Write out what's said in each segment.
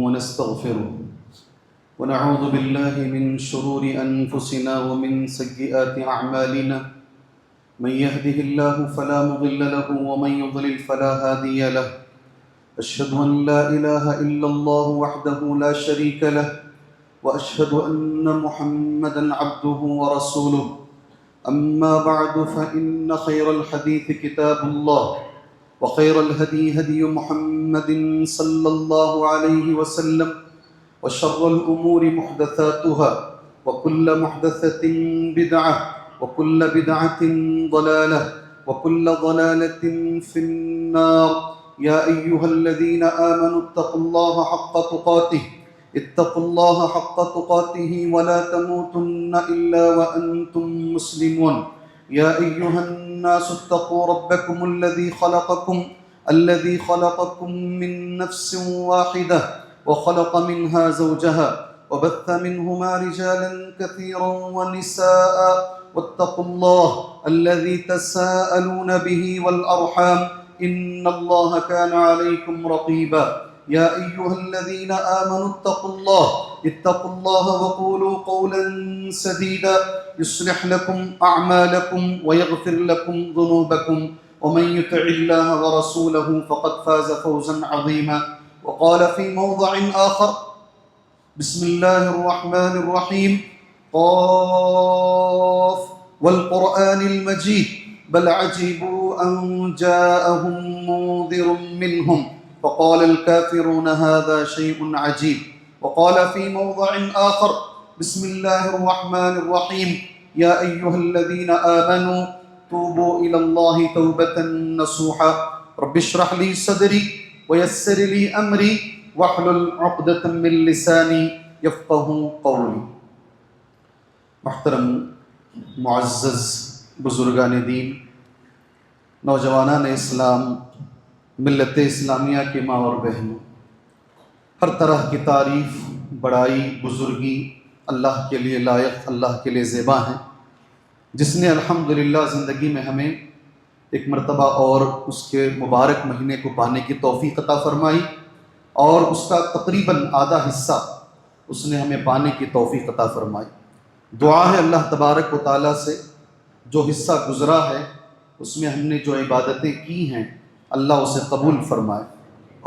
ونستغفره ونعوذ بالله من شرور أنفسنا ومن سيئات أعمالنا من يهده الله فلا مضل له ومن يضلل فلا هادي له أشهد أن لا إله إلا الله وحده لا شريك له وأشهد أن محمدا عبده ورسوله أما بعد فإن خير الحديث كتاب الله وخير الهدي هدي محمد صلى الله عليه وسلم وشر الأمور محدثاتها وكل محدثة بدعة وكل بدعة ضلالة وكل ضلالة في النار يا أيها الذين آمنوا اتقوا الله حق تقاته اتقوا الله حق تقاته ولا تموتن إلا وأنتم مسلمون يا أيها الناس اتقوا ربكم الذي خلقكم من نفس واحدة وخلق منها زوجها وبث منهما رجالا كثيرا ونساء واتقوا الله الذي تساءلون به والأرحام إن الله كان عليكم رقيبا يا أيها الذين آمنوا اتقوا الله وقولوا قولا سديدا يصلح لكم أعمالكم ويغفر لكم ذنوبكم ومن يطع الله ورسوله فقد فاز فوزا عظيما وقال في موضع آخر بسم الله الرحمن الرحيم قاف والقرآن المجيد بل عجبوا أن جاءهم منذر منهم فقال الكافرون هذا شيء عجيب وقال في موضع آخر بسم الله الرحمن الرحيم يا أيها الذين آمنوا توبوا إلى الله توبة نصوحا رب اشرح لي صدري ويسر لي أمري واحلل عقدة من لساني يفقه قولي. محترم معزز بزرگان دین، نوجوانان اسلام، ملت اسلامیہ کے ماں اور بہنوں، ہر طرح کی تعریف، بڑائی، بزرگی اللہ کے لیے لائق، اللہ کے لیے زیبا ہیں، جس نے الحمدللہ زندگی میں ہمیں ایک مرتبہ اور اس کے مبارک مہینے کو پانے کی توفیق عطا فرمائی، اور اس کا تقریباً آدھا حصہ اس نے ہمیں پانے کی توفیق عطا فرمائی۔ دعا ہے اللہ تبارک و تعالیٰ سے جو حصہ گزرا ہے اس میں ہم نے جو عبادتیں کی ہیں اللہ اسے قبول فرمائے،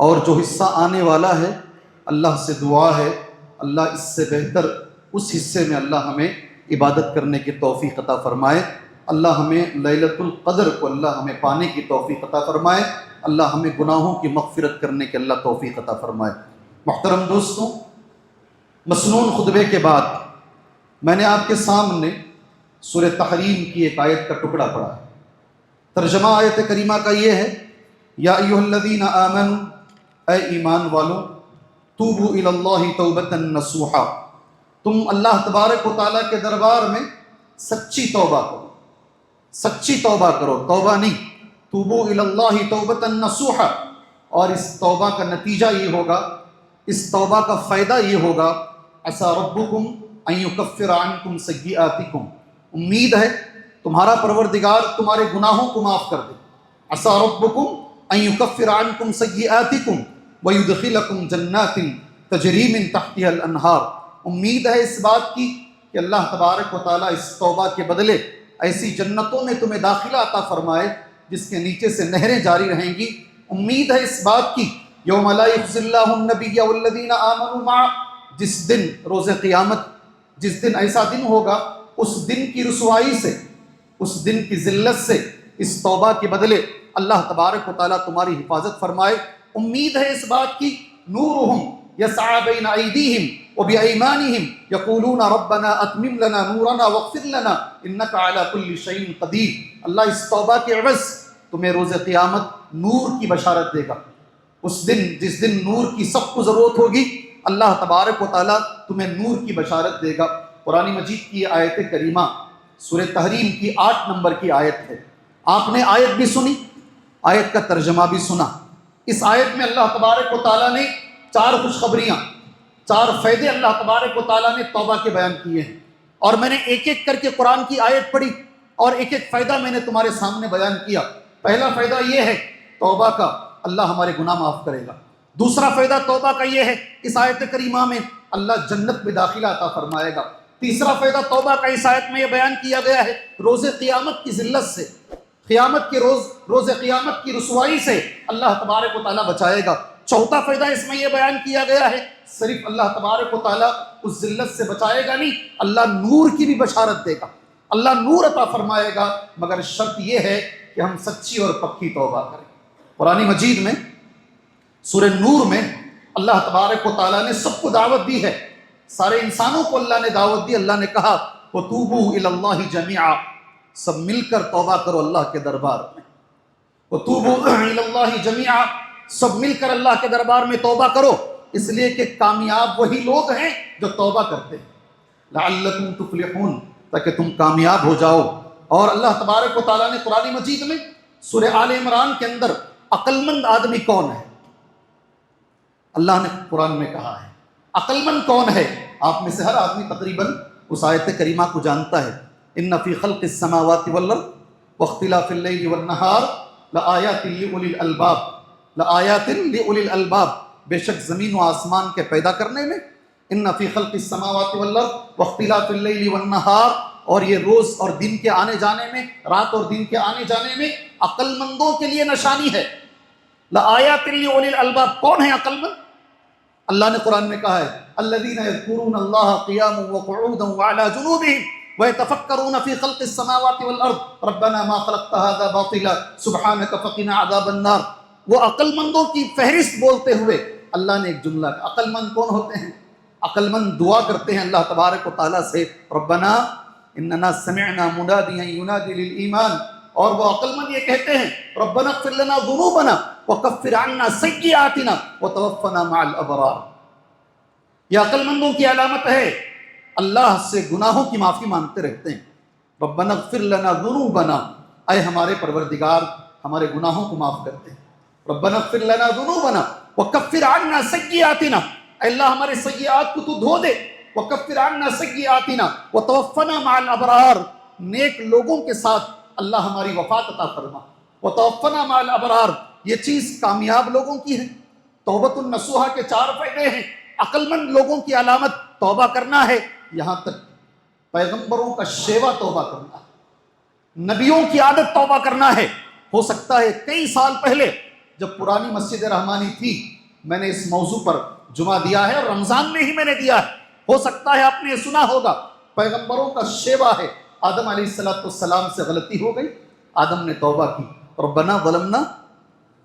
اور جو حصہ آنے والا ہے اللہ سے دعا ہے اللہ اس سے بہتر اس حصے میں اللہ ہمیں عبادت کرنے کی توفیق عطا فرمائے، اللہ ہمیں لیلۃ القدر کو اللہ ہمیں پانے کی توفیق عطا فرمائے، اللہ ہمیں گناہوں کی مغفرت کرنے کی اللہ توفیق عطا فرمائے۔ محترم دوستوں، مسنون خطبے کے بعد میں نے آپ کے سامنے سورہ تحریم کی ایک آیت کا ٹکڑا پڑھا ہے۔ ترجمہ آیت کریمہ کا یہ ہے، یا ایھا الذین آمنوا، اے ایمان والو، توبوا الی اللہ توبۃ نصوحا، تم اللہ تبارک و تعالیٰ کے دربار میں سچی توبہ کرو، سچی توبہ کرو، توبہ نہیں، توبوا الی اللہ توبۃ نصوحا، اور اس توبہ کا نتیجہ یہ ہوگا، اس توبہ کا فائدہ یہ ہوگا، عسیٰ ربکم ان یکفر عنکم سیئاتکم، امید ہے تمہارا پروردگار تمہارے گناہوں کو معاف کر دے، عسیٰ ربکم ان یکفر عنکم سیئاتکم ویدخلکم جنات تجری من تحتها الانہار، امید ہے اس بات کی کہ اللہ تبارک و تعالیٰ اس توبہ کے بدلے ایسی جنتوں میں تمہیں داخلہ عطا فرمائے جس کے نیچے سے نہریں جاری رہیں گی، امید ہے اس بات کی یوم لا یخزی اللہ النبی والذین آمنوا معہ، جس دن روز قیامت، جس دن ایسا دن ہوگا، اس دن کی رسوائی سے، اس دن کی ذلت سے اس توبہ کے بدلے اللہ تبارک و تعالیٰ تمہاری حفاظت فرمائے، امید ہے اس بات کی نورہم یسعی بین ایدیہم وبایمانہم یقولون ربنا اتمم لنا نورنا واغفر لنا انک علی کل شیء قدیر، اللہ اس توبہ کے عوض تمہیں روز قیامت نور کی بشارت دے گا، اس دن جس دن نور کی سب کو ضرورت ہوگی اللہ تبارک و تعالیٰ تمہیں نور کی بشارت دے گا۔ قرآن مجید کی یہ آیت کریمہ سورہ تحریم کی 8 نمبر کی آیت ہے۔ آپ نے آیت بھی سنی، آیت کا ترجمہ بھی سنا۔ اس آیت میں اللہ تبارک و تعالیٰ نے 4 خوشخبریاں، 4 فائدے اللہ تبارک و تعالیٰ نے توبہ کے بیان کیے ہیں، اور میں نے ایک ایک کر کے قرآن کی آیت پڑھی اور ایک ایک فائدہ میں نے تمہارے سامنے بیان کیا۔ پہلا فائدہ یہ ہے توبہ کا، اللہ ہمارے گناہ معاف کرے گا۔ دوسرا فائدہ توبہ کا یہ ہے، اس آیت کریمہ میں اللہ جنت میں داخلہ عطا فرمائے گا۔ تیسرا فائدہ توبہ کا اس آیت میں یہ بیان کیا گیا ہے، روز قیامت کی ذلت سے، قیامت کے روز قیامت کی رسوائی سے اللہ تبارک و تعالیٰ بچائے گا۔ چوتھا فائدہ اس میں یہ بیان کیا گیا ہے، صرف اللہ تبارک و تعالیٰ اس ذلت سے بچائے گا نہیں، اللہ نور کی بھی بشارت دے گا، اللہ نور عطا فرمائے گا، مگر شرط یہ ہے کہ ہم سچی اور پکی توبہ کریں۔ قرآن مجید میں سورہ نور میں اللہ تبارک و تعالیٰ نے سب کو دعوت دی ہے، سارے انسانوں کو اللہ نے دعوت دی۔ اللہ نے کہا وَتُوبُوا إِلَى اللَّهِ جَمِيعًا، سب مل کر توبہ کرو اللہ کے دربار میں۔ وَتُوبُوا إِلَى اللَّهِ جَمِيعًا، سب مل کر اللہ کے دربار میں توبہ کرو، اس لیے کہ کامیاب وہی لوگ ہیں جو توبہ کرتے ہیں، لَعَلَّكُمْ تُفْلِحُونَ، تاکہ تم کامیاب ہو جاؤ۔ اور اللہ تبارک و تعالیٰ نے قرآن مجید میں سورہ آل عمران کے اندر عقل مند آدمی کون ہے، اللہ نے قرآن میں کہا ہے عقل مند کون ہے۔ آپ میں سے ہر آدمی تقریباً اس آیت کریمہ کو جانتا ہے، ان فی خلق السماوات والارض واختلاف اللیل والنہار لآیات لأولی الالباب، لآیات لأولی الالباب، بے شک زمین و آسمان کے پیدا کرنے میں، ان فی خلق السماوات والارض واختلاف اللیل والنہار، اور یہ روز اور دن کے آنے جانے میں، رات اور دن کے آنے جانے میں عقل مندوں کے لیے نشانی ہے۔ لآیات لأولی الالباب، کون ہے عقل مند؟ اللہ نے قرآن میں کہا ہے الذین یذکرون اللہ قیاما وقعودا وعلی جنوبہم ویتفکرون فی خلق السماوات والارض ربنا ما خلقت ھذا باطلا سبحانک فقنا عذاب النار۔ وہ عقل مندوں کی فہرست بولتے ہوئے اللہ نے ایک جملہ، عقل مند کون ہوتے ہیں؟ عقل مند دعا کرتے ہیں اللہ تبارک و تعالیٰ سے ربنا اننا سمعنا منادیا ینادی للایمان، اور وہ عقل مند یہ کہتے ہیں ربنا اغفر لنا ذنوبنا وکفر عنا سیئاتنا وتوفنا مع الابرار۔ یہ عقل مندوں کی علامت ہے، اللہ سے گناہوں کی معافی مانگتے رہتے ہیں، ربنا اغفر لنا ذنوبنا، اے ہمارے پروردگار ہمارے گناہوں کو معاف کرتے ہیں، ربنا اغفر لنا ذنوبنا وکفر عنا سیئاتنا، اے اللہ ہمارے سیئات کو تو دھو دے، وکفر عنا سیئاتنا وتوفنا مع الابرار، نیک لوگوں کے ساتھ اللہ ہماری وفات عطا فرما، وتوفنا مع الابرار، یہ چیز کامیاب لوگوں کی ہے۔ توبۃ النصوحہ کے 4 فائدے ہیں، عقل مند لوگوں کی علامت توبہ کرنا ہے، یہاں تک پیغمبروں کا شیوا توبہ کرنا ہے، نبیوں کی عادت توبہ کرنا ہے۔ ہو سکتا ہے کئی سال پہلے جب پرانی مسجد رحمانی تھی میں نے اس موضوع پر جمعہ دیا ہے، اور رمضان میں ہی میں نے دیا ہے، ہو سکتا ہے آپ نے سنا ہوگا پیغمبروں کا شیوا ہے۔ آدم علیہ السلام سے غلطی ہو گئی، آدم نے توبہ کی، ربنا ظلمنا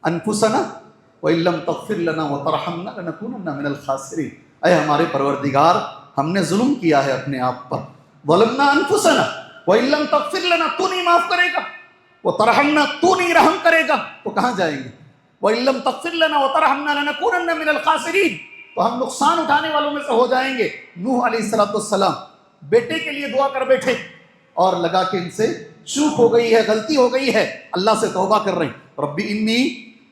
انفسنا وَإِن لَّمْ تَغْفِرْ لَنَا وَتَرْحَمْنَا لَنَكُونَنَّ مِنَ الْخَاسِرِينَ، اے ہمارے پروردگار ہم نے ظلم کیا ہے اپنے آپ پر، ظلمنا انفسنا وَإِن لَّمْ تَغْفِرْ لَنَا، تو نہیں معاف کرے گا، وَتَرْحَمْنَا، تو نہیں رحم کرے گا تو کہاں جائیں گے، وَإِن لَّمْ تَغْفِرْ لَنَا وَتَرْحَمْنَا لَنَكُونَنَّ مِنَ الْخَاسِرِينَ، تو ہم نقصان اٹھانے والوں میں سے ہو جائیں گے۔ نوح علیہ السلام بیٹے کے لیے دعا کر بیٹھے اور لگا کہ ان سے چوک ہو گئی ہے، غلطی ہو گئی ہے، اللہ سے توبہ کر رہے ہیں، ربی انی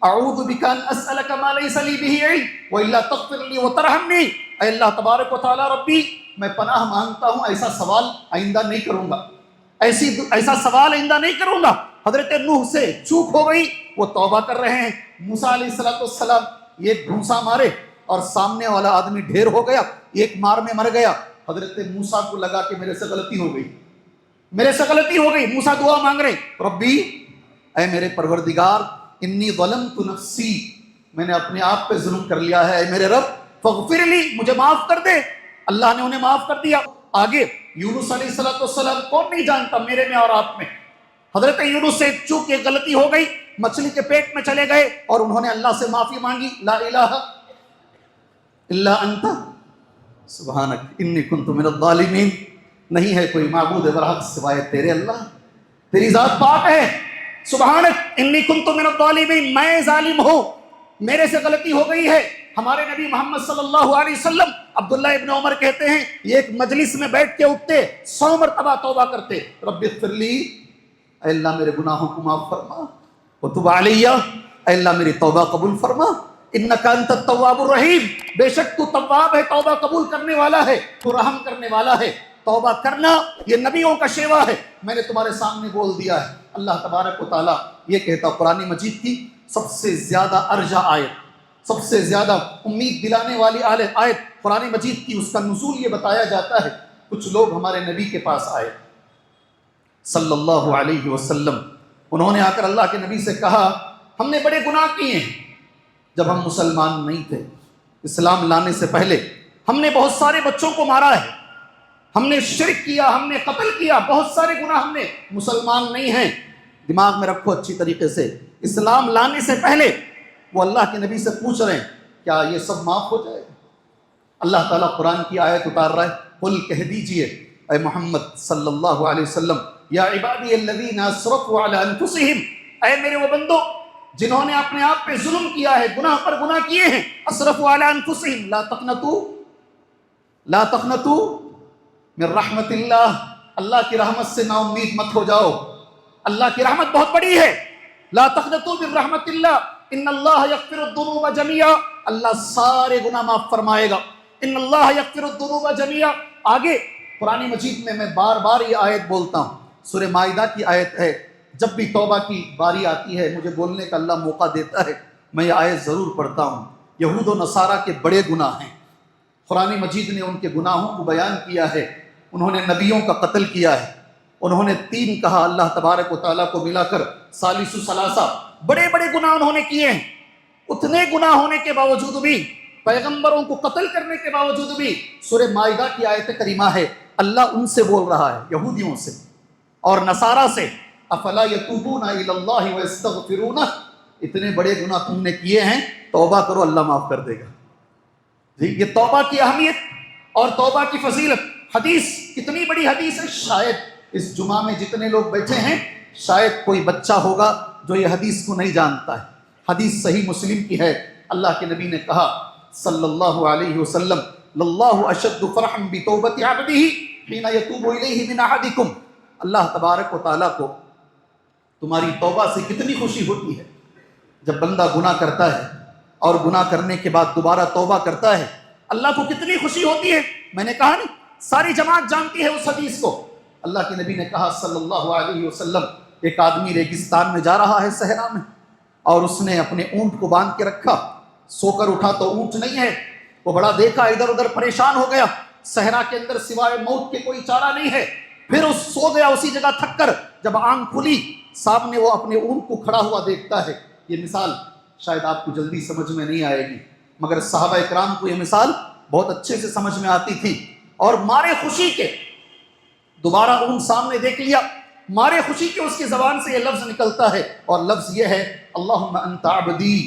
اعوذ بک ان اسألک ما لیس لی بہ علم والا تغفر لی وترحمنی، اے اللہ تبارک و تعالی ربی میں پناہ مانگتا ہوں ایسا سوال آئندہ نہیں کروں گا، ایسا سوال آئندہ نہیں کروں گا۔ حضرت نوح سے چوک ہو گئی، وہ توبہ کر رہے ہیں۔ موسیٰ علیہ السلام یہ گھونسا مارے اور سامنے والا آدمی ڈھیر ہو گیا، ایک مار میں مر گیا۔ حضرت موسیٰ کو لگا کہ میرے سے غلطی ہو گئی، میرے سے غلطی ہو گئی۔ موسیٰ دعا مانگ رہے، ربی اے میرے پروردگار انی ظلمت نفسی، میں نے اپنے آپ پہ ظلم کر لیا ہے، اے میرے رب فاغفر لی، مجھے معاف کر دے۔ اللہ نے انہیں معاف کر دیا۔ آگے یونس علیہ السلام، کون نہیں جانتا میرے میں اور آپ میں، حضرت یونس سے چوک ایک غلطی ہو گئی، مچھلی کے پیٹ میں چلے گئے اور انہوں نے اللہ سے معافی مانگی، لا الہ الا انت سبحانک انی کنت من الظالمین، نہیں ہے کوئی معبود برحق سوائے تیرے اللہ، تیری ذات پاک ہے، سبحانک انی کنت من الظالمین، میں ظالم ہوں، میرے سے غلطی ہو گئی ہے۔ ہمارے نبی محمد صلی اللہ علیہ وسلم، عبداللہ ابن عمر کہتے ہیں یہ ایک مجلس میں بیٹھ کے اٹھتے 100 مرتبہ توبہ کرتے، رب اغفر لی، اے اللہ میرے گناہوں کو معاف فرما، وتب علی، اے اللہ میری توبہ قبول فرما، انک انت التواب الرحیم، بے شک تو تواب ہے، توبہ قبول کرنے والا ہے، تو رحم کرنے والا ہے۔ توبہ کرنا یہ نبیوں کا شیوا ہے، میں نے تمہارے سامنے بول دیا ہے۔ اللہ تبارک و تعالیٰ یہ کہتا، قرآن مجید کی سب سے زیادہ ارجح آیت، سب سے زیادہ امید دلانے والی آیت قرآن مجید کی، اس کا نزول یہ بتایا جاتا ہے، کچھ لوگ ہمارے نبی کے پاس آئے صلی اللہ علیہ وسلم، انہوں نے آ کر اللہ کے نبی سے کہا ہم نے بڑے گناہ کیے ہیں، جب ہم مسلمان نہیں تھے، اسلام لانے سے پہلے ہم نے بہت سارے بچوں کو مارا ہے، ہم نے شرک کیا، ہم نے قتل کیا، بہت سارے گناہ ہم نے، مسلمان نہیں ہیں۔ دماغ میں رکھو اچھی طریقے سے، اسلام لانے سے پہلے وہ اللہ کے نبی سے پوچھ رہے ہیں کیا یہ سب معاف ہو جائے گا؟ اللہ تعالیٰ قرآن کی آیت اتار رہا ہے، قل کہہ دیجئے اے محمد صلی اللہ علیہ وسلم، یا عبادی الذین اسرفوا علی انفسہم، اے میرے وہ بندو جنہوں نے اپنے آپ پہ ظلم کیا ہے، گناہ پر گناہ کیے ہیں، اسرفوا علی انفسہم لا تقنطوا من رحمت اللہ، اللہ کی رحمت سے نا امید مت ہو جاؤ، اللہ کی رحمت بہت بڑی ہے، لا تقنطوا من رحمت اللہ ان اللہ یغفر الذنوب جميعا، اللہ سارے گناہ معاف فرمائے گا، ان اللہ یغفر الذنوب جميعا۔ آگے قرآن مجید میں بار بار یہ آیت بولتا ہوں، سورہ مائدہ کی آیت ہے، جب بھی توبہ کی باری آتی ہے مجھے بولنے کا اللہ موقع دیتا ہے، میں یہ آیت ضرور پڑھتا ہوں۔ یہود و نصارہ کے بڑے گناہ ہیں، قرآن مجید نے ان کے گناہوں کو بیان کیا ہے، انہوں نے نبیوں کا قتل کیا ہے، انہوں نے 3 کہا اللہ تبارک و تعالیٰ کو ملا کر، ثالث ثلاثہ، بڑے بڑے گناہ انہوں نے کیے ہیں۔ اتنے گناہ ہونے کے باوجود بھی، پیغمبروں کو قتل کرنے کے باوجود بھی، سورہ مائدہ کی آیت کریمہ ہے، اللہ ان سے بول رہا ہے، یہودیوں سے اور نصارہ سے، افلا یتوبون الی اللہ ویستغفرونہ، اتنے بڑے گناہ تم نے کیے ہیں، توبہ کرو اللہ معاف کر دے گا۔ جی یہ توبہ کی اہمیت اور توبہ کی فضیلت، حدیث کتنی بڑی حدیث ہے، شاید اس جمعہ میں جتنے لوگ بیٹھے ہیں شاید کوئی بچہ ہوگا جو یہ حدیث کو نہیں جانتا ہے۔ حدیث صحیح مسلم کی ہے، اللہ کے نبی نے کہا صلی اللہ علیہ وسلم، للہ اشد فرحا بتوبۃ عبدہ حین یتوب الیہ من احدکم، اللہ تبارک و تعالیٰ کو تمہاری توبہ سے کتنی خوشی ہوتی ہے جب بندہ گناہ کرتا ہے اور گناہ کرنے کے بعد دوبارہ توبہ کرتا ہے، اللہ کو کتنی خوشی ہوتی ہے۔ میں نے کہا نہیں ساری جماعت جانتی ہے اس حدیث کو۔ اللہ کے نبی نے کہا صلی اللہ علیہ وسلم، ایک آدمی ریگستان میں جا رہا ہے صحرا میں، اور اس نے اپنے اونٹ کو باندھ کے رکھا، سو کر اٹھا تو اونٹ نہیں ہے، وہ بڑا دیکھا ادھر ادھر پریشان ہو گیا، صحرا کے اندر سوائے موت کے کوئی چارہ نہیں ہے، پھر اس سو گیا اسی جگہ تھک کر، جب آنکھ کھلی سامنے وہ اپنے اونٹ کو کھڑا ہوا دیکھتا ہے۔ یہ مثال شاید آپ کو جلدی سمجھ میں نہیں آئے گی، مگر صحابہ اکرام کو یہ مثال بہت اچھے سے سمجھ میں آتی تھی، اور مارے خوشی کے دوبارہ اونٹ سامنے دیکھ لیا، مارے خوشی کے اس کی زبان سے یہ لفظ نکلتا ہے، اور لفظ یہ ہے اللہم انت عبدی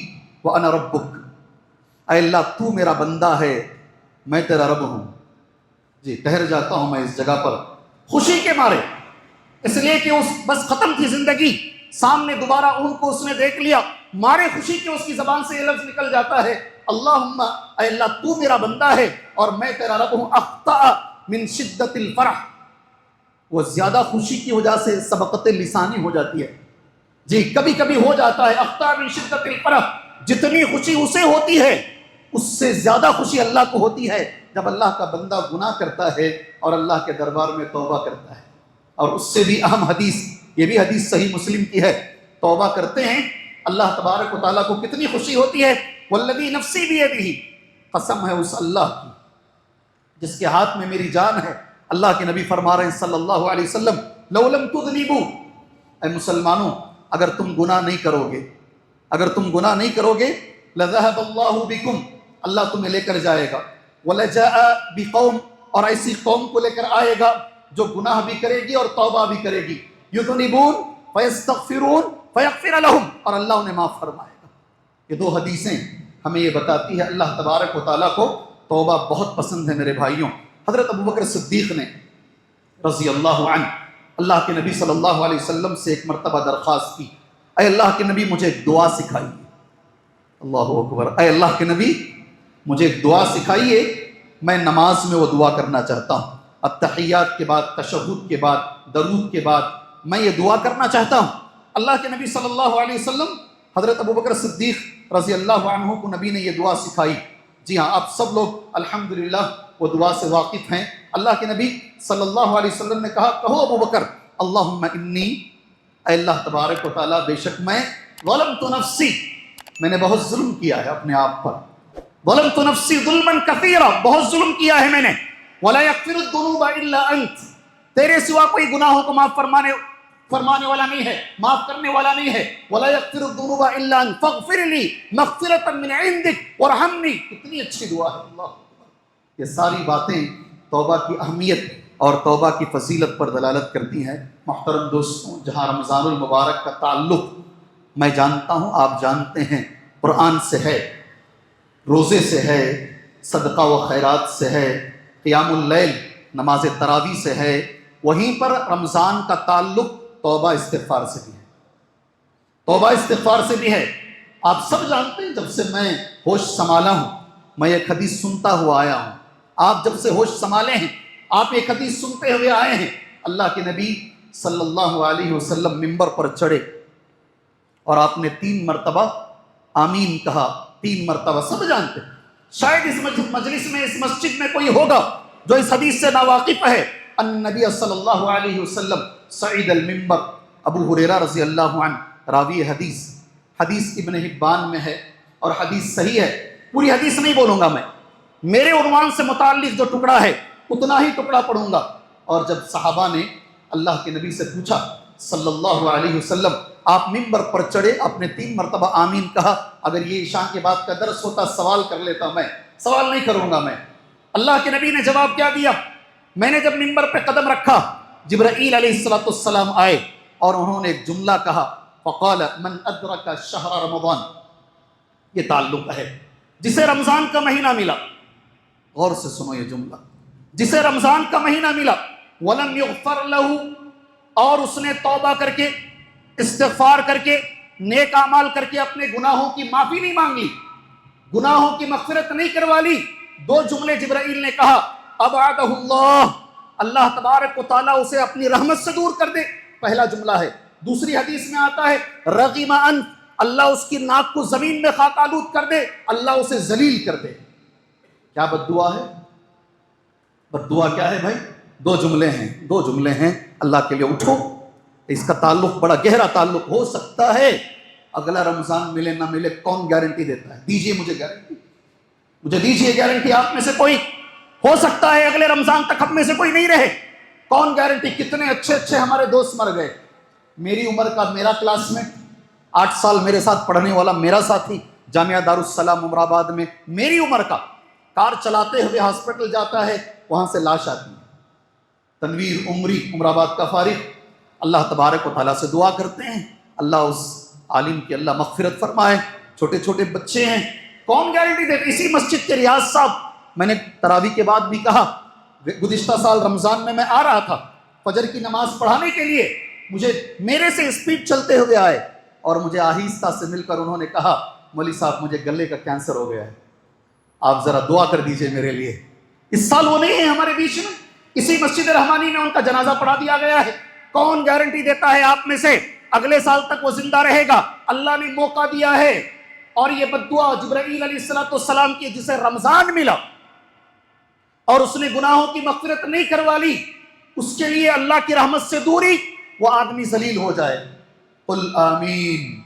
وانا ربک، اے اللہ تو میرا بندہ ہے میں تیرا رب ہوں۔ جی ٹھہر جاتا ہوں میں اس جگہ پر خوشی کے مارے، اس لیے کہ اس بس ختم تھی زندگی، سامنے دوبارہ اونٹ کو اس نے دیکھ لیا، مارے خوشی کے اس کی زبان سے یہ لفظ نکل جاتا ہے اللہم، اے اللہ تو میرا بندہ ہے اور میں تیرا رب ہوں۔ اخطأ من شدت الفرح، وہ زیادہ خوشی کی وجہ سے سبقت لسانی ہو جاتی ہے، جی کبھی کبھی ہو جاتا ہے، اخطأ من شدت الفرح، جتنی خوشی اسے ہوتی ہے اس سے زیادہ خوشی اللہ کو ہوتی ہے جب اللہ کا بندہ گناہ کرتا ہے اور اللہ کے دربار میں توبہ کرتا ہے۔ اور اس سے بھی اہم حدیث، یہ بھی حدیث صحیح مسلم کی ہے، توبہ کرتے ہیں اللہ تبارک و تعالیٰ کو کتنی خوشی ہوتی ہے، والذی نفسی بیدہ، قسم ہے اس اللہ کی جس کے ہاتھ میں میری جان ہے، اللہ کے نبی فرما رہے ہیں صلی اللہ علیہ وسلم، لو لم تذنبوا، اے مسلمانوں اگر تم گناہ نہیں کرو گے، اگر تم گناہ نہیں کرو گے، لذهب اللہ بکم، اللہ تمہیں لے کر جائے گا، ولجاء بقوم، اور ایسی قوم کو لے کر آئے گا جو گناہ بھی کرے گی اور توبہ بھی کرے گی، یذنبون فیستغفرون فیغفر لهم، اور اللہ انہیں معاف فرمائے گا۔ یہ 2 حدیثیں ہمیں یہ بتاتی ہے اللہ تبارک و تعالیٰ کو توبہ بہت پسند ہے۔ میرے بھائیوں، حضرت ابوبکر صدیق نے رضی اللہ عنہ اللہ کے نبی صلی اللہ علیہ وسلم سے ایک مرتبہ درخواست کی، اے اللہ کے نبی مجھے ایک دعا سکھائیے، اللہ اکبر، اے اللہ کے نبی مجھے ایک دعا سکھائیے، میں نماز میں وہ دعا کرنا چاہتا ہوں، التحیات کے بعد، تشہد کے بعد، درود کے بعد میں یہ دعا کرنا چاہتا ہوں۔ اللہ کے نبی صلی اللہ علیہ وسلم حضرت ابوبکر صدیق رضی اللہ عنہ کو نبی نے یہ دعا سکھائی۔ جی ہاں، آپ سب لوگ الحمدللہ وہ دعا سے واقف ہیں۔ اللہ کے نبی صلی اللہ علیہ وسلم نے کہا، کہو ابوبکر، اللہم انی، اے اللہ تبارک و تعالیٰ بے شک میں، ظلمت نفسی، میں نے بہت ظلم کیا ہے اپنے آپ پر. ظلمت نفسی ظلما کثیرا، بہت ظلم کیا ہے میں نے. ولا یغفر الذنوب الا انت، تیرے سوا کوئی گناہوں کو معاف فرمانے والا نہیں ہے، معاف کرنے والا نہیں ہے. ولا یغفر الذنوب الا انت فاغفر لی مغفرۃ من عندک وارحمنی. کتنی اچھی دعا ہے. اللہ، یہ ساری باتیں توبہ کی اہمیت اور توبہ کی فضیلت پر دلالت کرتی ہیں. محترم دوستوں، جہاں رمضان المبارک کا تعلق میں جانتا ہوں، آپ جانتے ہیں، قرآن سے ہے، روزے سے ہے، صدقہ و خیرات سے ہے، قیام اللیل نماز تراویح سے ہے، وہیں پر رمضان کا تعلق توبہ استغفار سے بھی ہے. توبہ استغفار سے بھی ہے. آپ سب جانتے ہیں، جب سے میں ہوش سنبھالا ہوں، میں ایک حدیث سنتا ہوا آیا ہوں. آپ جب سے ہوش سنبھالے ہیں، آپ ایک حدیث سنتے ہوئے آئے ہیں. اللہ کے نبی صلی اللہ علیہ وسلم منبر پر چڑھے اور آپ نے 3 مرتبہ آمین کہا. 3 مرتبہ سب جانتے ہیں. شاید اس مجلس میں، اس مسجد میں کوئی ہوگا جو اس حدیث سے ناواقف ہے. النبی صلی اللہ علیہ وسلم صعید المنبر. ابو ہریرہ رضی اللہ عنہ راوی حدیث، حدیث ابن حبان میں ہے اور حدیث صحیح ہے. پوری حدیث نہیں بولوں گا میں، میرے عنوان سے متعلق جو ٹکڑا ہے اتنا ہی ٹکڑا پڑھوں گا. اور جب صحابہ نے اللہ کے نبی سے پوچھا صلی اللہ علیہ وسلم، آپ منبر پر چڑھے، آپ نے 3 مرتبہ آمین کہا، اگر یہ عشاء کے بعد کا درس ہوتا سوال کر لیتا. میں سوال نہیں کروں گا. میں اللہ کے نبی نے جواب کیا دیا؟ میں نے جب منبر پہ قدم رکھا، جبرائیل علیہ السلام آئے اور انہوں نے ایک جملہ کہا، فقال من ادرک شہر رمضان. یہ تعلق ہے جسے رمضان کا مہینہ ملا. غور سے سنو یہ جملہ، جسے رمضان کا مہینہ ملا، ولم یغفر لہ، اور اس نے توبہ کر کے، استغفار کر کے، نیک اعمال کر کے اپنے گناہوں کی معافی نہیں مانگ لی، گناہوں کی مغفرت نہیں کروا لی. 2 جملے جبرائیل نے کہا، ابعدہ اللہ، اللہ تبارک و تعالیٰ اسے اپنی رحمت سے دور کر دے. پہلا جملہ ہے. دوسری حدیث میں آتا ہے، رغم انف، اللہ اس کی ناک کو زمین میں خاک آلود کر دے، اللہ اسے ذلیل کر دے. کیا بد دعا ہے؟ بد دعا کیا ہے بھائی؟ 2 جملے ہیں، 2 جملے ہیں. اللہ کے لیے اٹھو. اس کا تعلق بڑا گہرا تعلق ہو سکتا ہے. اگلا رمضان ملے نہ ملے کون گارنٹی دیتا ہے؟ دیجئے مجھے گارنٹی، مجھے دیجئے گارنٹی. آپ میں سے کوئی، ہو سکتا ہے اگلے رمضان تک ہم میں سے کوئی نہیں رہے. کون گارنٹی؟ کتنے اچھے اچھے ہمارے دوست مر گئے. میری عمر کا میرا کلاس میٹ، 8 سال میرے ساتھ پڑھنے والا میرا ساتھی، جامعہ دارالسلام عمر آباد میں، میری عمر کا، کار چلاتے ہوئے ہاسپٹل جاتا ہے، وہاں سے لاش آتی ہے. تنویر عمری عمر آباد کا فارغ. اللہ تبارک و تعالیٰ سے دعا کرتے ہیں اللہ اس عالم کی اللہ مغفرت فرمائے. چھوٹے چھوٹے بچے ہیں، کون گارنٹی دے؟ اسی مسجد کے ریاض صاحب، میں نے تراویح کے بعد بھی کہا، گزشتہ سال رمضان میں آ رہا تھا فجر کی نماز پڑھانے کے لیے، مجھے میرے سے اسپیڈ چلتے ہوئے آئے اور مجھے آہستہ سے مل کر انہوں نے کہا، مولوی صاحب مجھے گلے کا کینسر ہو گیا ہے، آپ ذرا دعا کر دیجئے میرے لیے. اس سال وہ نہیں ہے ہمارے بیچ میں. اسی مسجد رحمانی میں ان کا جنازہ پڑھا دیا گیا ہے. کون گارنٹی دیتا ہے آپ میں سے اگلے سال تک وہ زندہ رہے گا؟ اللہ نے موقع دیا ہے. اور یہ بد دعا جبرائیل علیہ السلام کی، جسے رمضان ملا اور اس نے گناہوں کی مغفرت نہیں کروا لی، اس کے لیے اللہ کی رحمت سے دوری، وہ آدمی ذلیل ہو جائے. قل آمین.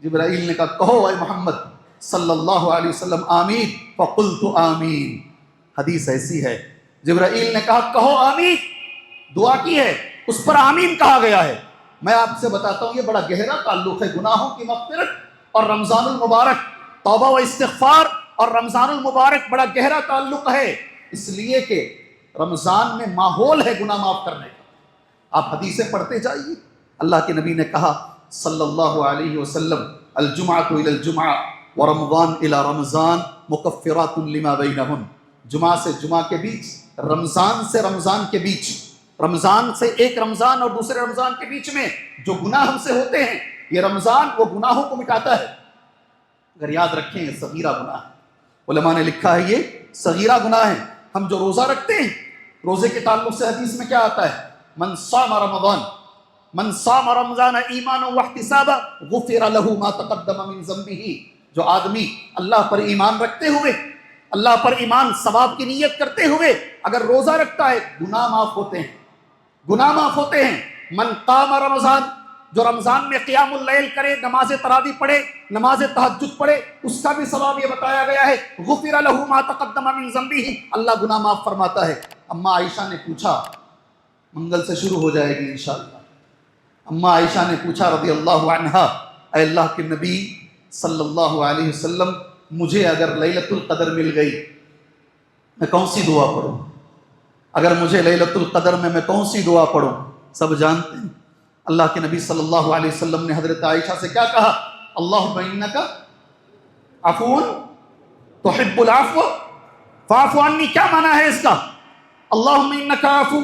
جبرائیل نے کہا کہو اے محمد صلی اللہ علیہ وسلم آمین، فقلت آمین. حدیث ایسی ہے، جبرائیل نے کہا کہو آمین، دعا کی ہے، اس پر آمین کہا گیا ہے. میں آپ سے بتاتا ہوں یہ بڑا گہرا تعلق ہے گناہوں کی مغفرت اور رمضان المبارک. توبہ و استغفار اور رمضان المبارک بڑا گہرا تعلق ہے، اس لیے کہ رمضان میں ماحول ہے گناہ معاف کرنے کا. آپ حدیثیں پڑھتے جائیے. اللہ کے نبی نے کہا صلی اللہ علیہ وسلم، الجمعۃ الی الجمعہ ورمضان الی رمضان مکفرات لما بینہن. جمعہ سے جمعہ کے بیچ، رمضان سے رمضان کے بیچ، رمضان سے ایک رمضان اور دوسرے رمضان کے بیچ میں جو گناہ ہم سے ہوتے ہیں، یہ رمضان وہ گناہوں کو مٹاتا ہے. اگر یاد رکھیں یہ صغیرہ گناہ ہے. علماء نے لکھا ہے یہ صغیرہ گناہ ہے. ہم جو روزہ رکھتے ہیں، روزے کے تعلق سے حدیث میں کیا آتا ہے؟ من صام رمضان ایمانا واحتسابا غفر له ما تقدم من ذنبه. جو آدمی اللہ پر ایمان رکھتے ہوئے، اللہ پر ایمان ثواب کی نیت کرتے ہوئے اگر روزہ رکھتا ہے، گناہ معاف ہوتے ہیں، گناہ معاف ہوتے ہیں. من قام رمضان، جو رمضان میں قیام اللیل کرے، نماز تراویح پڑھے، نماز تہجد پڑھے، اس کا بھی ثواب یہ بتایا گیا ہے، غفر لہ ما تقدم من ذنبہ، اللہ گناہ معاف فرماتا ہے۔ اماں عائشہ نے پوچھا، منگل سے شروع ہو جائے گی انشاءاللہ، اماں عائشہ نے پوچھا رضی اللہ عنہا، اے اللہ کے نبی صلی اللہ علیہ وسلم، مجھے اگر لیلۃ القدر مل گئی میں کون سی دعا پڑھوں؟ اگر مجھے لیلۃ القدر میں کون سی دعا پڑھوں؟ سب جانتے ہیں اللہ کے نبی صلی اللہ علیہ وسلم نے حضرت عائشہ سے کیا کہا؟ اللہم انک عفو تحب العفو فاعف عنی۔ کیا معنی ہے اس کا؟ اللہم انک عفو،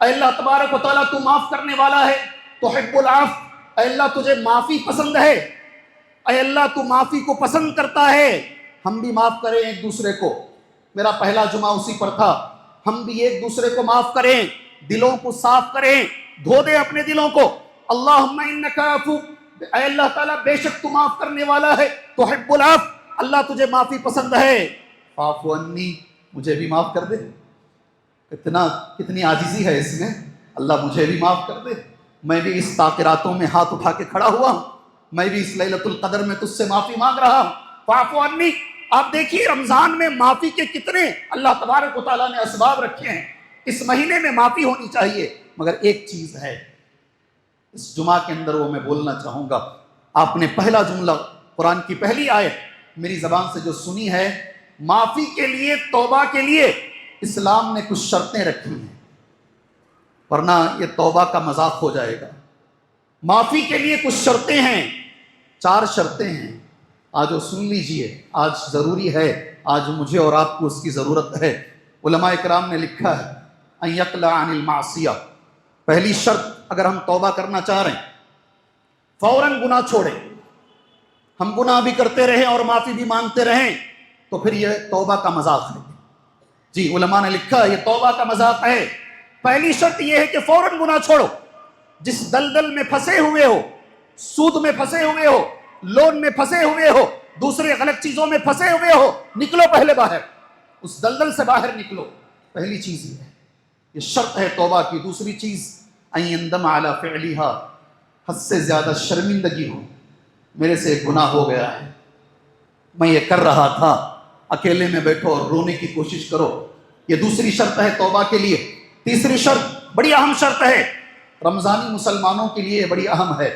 اے اللہ تبارک و تعالیٰ تو معاف کرنے والا ہے، تحب العفو، اے اللہ تجھے معافی پسند ہے، اے اللہ تو معافی کو پسند کرتا ہے، ہم بھی معاف کریں ایک دوسرے کو۔ میرا پہلا جمعہ اسی پر تھا، ہم بھی ایک دوسرے کو معاف کریں، دلوں کو صاف کریں، دھو دیں اپنے دلوں کو۔ اللہم انک عفو، اے اللہ تعالیٰ بے شک تو معاف کرنے والا ہے، تحب العفو، اللہ تجھے معافی پسند ہے، فاعف عنی، مجھے بھی معاف کر دے۔ کتنی عاجزی ہے اس میں، اللہ مجھے بھی معاف کر دے، میں بھی اس تاخیراتوں میں ہاتھ اٹھا کے کھڑا ہوا ہوں، میں بھی اس لیلۃ القدر میں تجھ سے معافی مانگ رہا ہوں، فاعف عنی۔ آپ دیکھیے رمضان میں معافی کے کتنے اللہ تبارک و تعالیٰ نے اسباب رکھے ہیں، اس مہینے میں معافی ہونی چاہیے۔ مگر ایک چیز ہے اس جمعہ کے اندر، وہ میں بولنا چاہوں گا۔ آپ نے پہلا جملہ، قرآن کی پہلی آیت میری زبان سے جو سنی ہے، معافی کے لیے، توبہ کے لیے اسلام نے کچھ شرطیں رکھی ہیں، ورنہ یہ توبہ کا مذاق ہو جائے گا۔ معافی کے لیے کچھ شرطیں ہیں، 4 شرطیں ہیں، آج وہ سن لیجئے، آج ضروری ہے، آج مجھے اور آپ کو اس کی ضرورت ہے۔ علماء اکرام نے لکھا ہے ان یقلع عن المعصیہ، پہلی شرط اگر ہم توبہ کرنا چاہ رہے ہیں، فوراً گناہ چھوڑیں۔ ہم گناہ بھی کرتے رہیں اور معافی بھی مانگتے رہیں تو پھر یہ توبہ کا مذاق ہے۔ جی علماء نے لکھا ہے یہ توبہ کا مذاق ہے۔ پہلی شرط یہ ہے کہ فوراً گناہ چھوڑو، جس دلدل میں پھنسے ہوئے ہو، سود میں پھنسے ہوئے ہو، لون میں پھنسے ہوئے ہو، دوسرے غلط چیزوں میں پھنسے ہوئے ہو، نکلو پہلے باہر، اس دلدل سے باہر نکلو۔ پہلی چیز یہ ہے، یہ شرط ہے توبہ کی۔ دوسری چیز ان یندم علی فعلھا، حد سے زیادہ شرمندگی ہو، میرے سے ایک گناہ ہو گیا ہے، میں یہ کر رہا تھا، اکیلے میں بیٹھو اور رونے کی کوشش کرو۔ یہ دوسری شرط ہے توبہ کے لیے۔ تیسری شرط بڑی اہم شرط ہے، رمضانی مسلمانوں کے لیے بڑی اہم ہے۔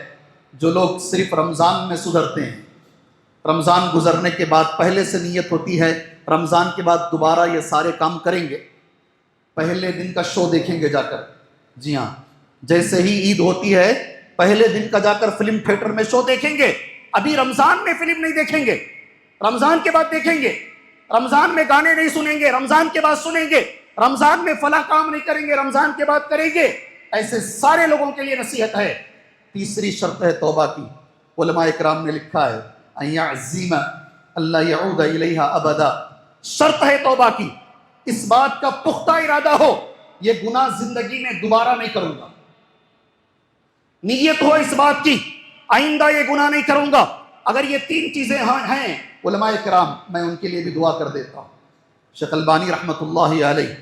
جو لوگ صرف رمضان میں سدھرتے ہیں، رمضان گزرنے کے بعد پہلے سے نیت ہوتی ہے رمضان کے بعد دوبارہ یہ سارے کام کریں گے، پہلے دن کا شو دیکھیں گے جا کر۔ جی ہاں، جیسے ہی عید ہوتی ہے پہلے دن کا جا کر فلم تھیٹر میں شو دیکھیں گے۔ ابھی رمضان میں فلم نہیں دیکھیں گے، رمضان کے بعد دیکھیں گے۔ رمضان میں گانے نہیں سنیں گے، رمضان کے بعد سنیں گے۔ رمضان میں فلاں کام نہیں کریں گے، رمضان کے بعد کریں گے۔ ایسے سارے لوگوں کے لیے نصیحت ہے۔ تیسری شرط ہے توبہ کی، علماء اکرام نے لکھا ہے ان یعزم اللہ یعود الیہا ابدا، شرط ہے توبہ کی، اس بات کا پختہ ارادہ ہو یہ گناہ زندگی میں دوبارہ نہیں کروں گا، نیت ہو اس بات کی آئندہ یہ گناہ نہیں کروں گا۔ اگر یہ 3 چیزیں ہیں علماء کرام، میں ان کے لیے بھی دعا کر دیتا ہوں۔ شیخ البانی رحمۃ اللہ علیہ،